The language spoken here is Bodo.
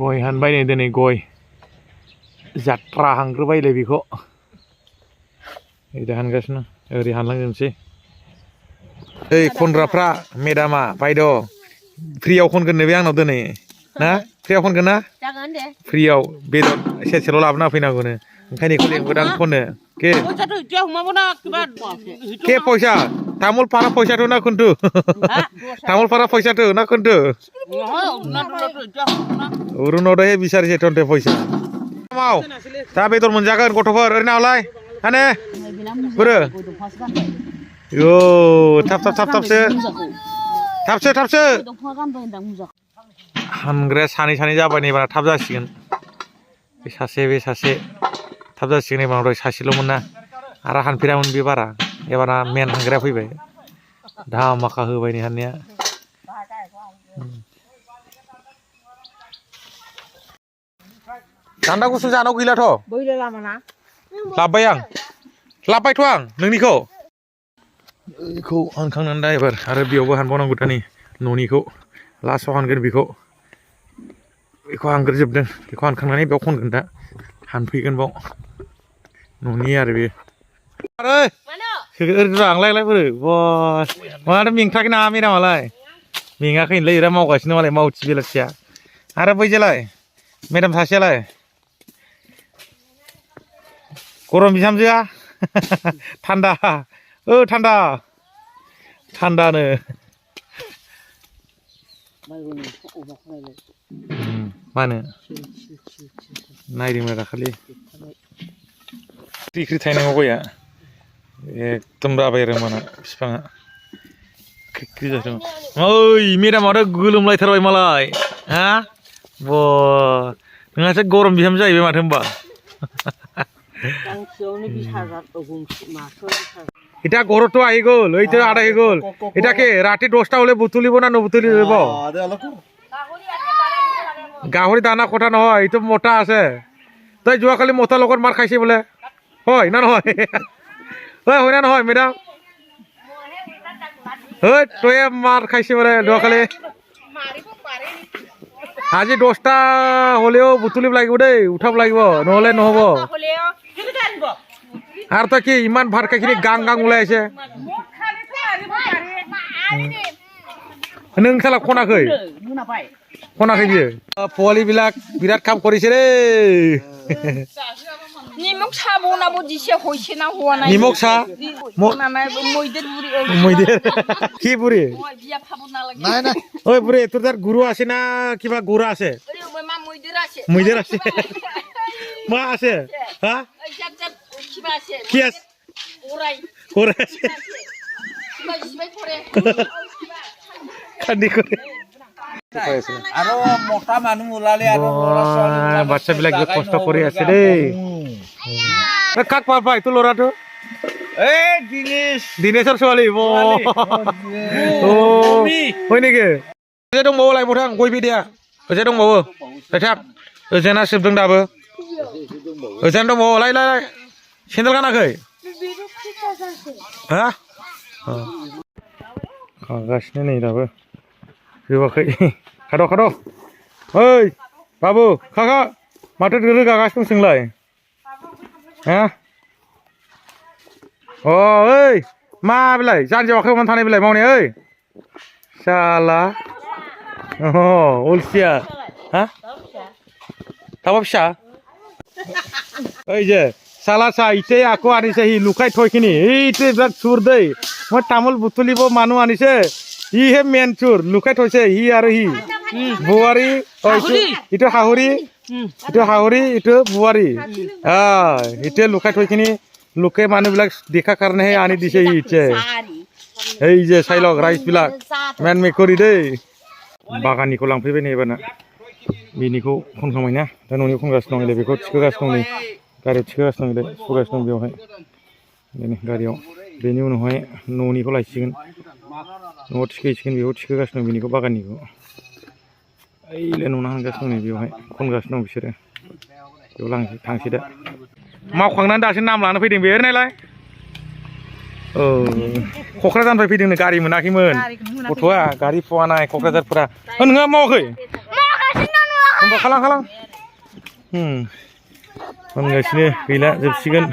गय हानबाय नै दिनै गय जात्रा हांग्रोबायलै बेखौ ओरै हानगासिनो ओरै हानलांजोबनोसै ओइ खनग्राफ्रा मेदामा बायद' फ्रियाव खनगोन बे आंनाव दिनै ना फ्रियाव खनगोन ना फ्रियाव बेदर सेरसेल' लाबोना फैनांगौनो ओंखायनो बेखौ लेंबोदों आं खननो के पैसा तामुल पारा पैसाथ' ना खिन्थु तामुल पारा पैसाथ' ना खिन्थु अरुणोदय बिसारिसे थन्थे पैसा माव दा बेदर मोनजागोन गथ'फोर ओरैनो आवलाय हाने बोरो यो थाबसो हानग्राया सानै जाबाय नै बारा थाब जासिगोन बे सासे थाब जासिगोन एबार दहाय सासेल'मोन ना आरो हानफेरामोन बे बारा एबारा मेन हानग्राया फैबाय धामाखा होबाय नै हाननाया दान्दा गुसु जानांगौ गैलाथ' लाबबाय आं लाबबायथ' आं नोंनिखौ बेखौ हानखांनानै दा एबार आरो बेयावबो हानबावनांगौ दा नै न'निखौ लास्टआव हानगोन बेखौ हानग्रोजोबदों बेखौ हानखांनानै बेयाव खनगोन दा हानफैगोन बाव न'नि आरो बे आरो आंलाय बोरो बस माथो मेंथ्राखै नामा मेदामालाय मेङाखैनोलै बिराद मावगासिनो मालाय मावथि बेलासिया आरो बैजोंलाय मेदाम सासेयालाय गरम बिहामजोआ थान्दा थान्दानो मा होनो नायदोंमोन दाखालि ख्रि थायनांगौ गया एकदम राबाय आरो माना बिफाङा ख्रि जादों ओइ मेदामाथ' गोलोमलायथारबाय मालाय हा ब नोंहासो गरम बिहामजो जाहैबाय माथो होनबा এটা ঘরত তো আহি গল ওই তো আড়াই গল এটাকে রাতে 10টা হলে বুতুলিব না নবুতুলি দেব গাহরি দানা কটা নহয় এই তো মোটা আছে তাই যোৱাকালি মোটা লগত মার খাইছে বলে হয় না নহয় হয় না নহয় মেডাম হয় তই মার খাইছে বলে যোৱাকালি আজি 10টা হলেও বুতুলিব লাগিব দেই উঠাব লাগিব নহলে নহব আর তো কি ইমান ভাত খাইখিনি গাং ওলাই আছে नों खाला खनाखै बियो पोवाली बिलाक बिराद काम কৰিছে रे निमक सा बनाबो दिसे होइसे ना हुआ ना निमक सा मैदेर কি বুড়ি বিয়া ফাবো না লাগে না না ওই বুড়ি তোর তার গুরু আছে না কিবা গোরা আছে ওই মা मैदेर আছে মা আছে হ্যাঁ কিবা আছে কি আছে ওরাই আছে খান্দি করে আৰু মোটা মানুহ ওলালে আৰু বাচ্চা বিলাক যে কষ্ট কৰি আছে দেই কাক পাই তো লৰাটো এই দিনেশৰ ছোৱালী ও হয় নেকি যে দंबावो लायबो थां गय बिदिया ओजे दंबावो थाब ओजेना सोबदों दाबो ओजेना दंबावो लाय सेन्देल गानाखै हा खागासिनो नै दाबो जोबाखै खाद' ओइ बाबु खाखा माथो रोगागासिनो दंसोंलाय हा अ ओइ मा बेलाय जानजियाव आखाइ हमनानै थानाय बेलाय मावनाय ओइ साला अ अलसिया हा दाबा फिसा ओइ जे साला सा इते आको आनिसे हि लुकाय थयखिनि इते बिराद सुर दै म तामुल बुतुलिबो मानु आनिसे हि हे मेन सुर लुकाय थयसे हि आरो हि बुवारी इतो हाहुरी इतो बुवारी आ इते लुकाय थयखिनि लुके मानु बिलाक देखा कारने हे आनि दिसे हि इचे ओइ जे साइलक राइस बिलाक मेन मेकरि दै बागाननिखौ लांफैबाय नै एबारना बिनिखौ खनखांबाय ना दा न'नि खनगासिनो दं बेखौ थिखोगासिनो दं नै गारियाव थिखोगासिनो दं सुगासिनो दं बेवहाय बेनि गारियाव बेनि उनावहाय न'निखौ लायसिगोन न'आव थिखोहैसिगोन बेखौ थिखोगासिनो दं बिनिखौ बागाननिखौ ओइलाय न'ना हानगासिनो दं नै बेवहाय खनगासिनो दं बिसोरो बेयाव थांसै दा मावखांनानै दासो नाम लानो फैदों बे ओरैनायलाय औ क'क्राझारनिफ्राय फैदोंनो गारि मोनाखैमोन गथ'आ गारि फुवानाय क'क्राझारफोरा नोंहा मावाखै होमबा खालां खालां मोनगासिनो गैला जोबसिगोन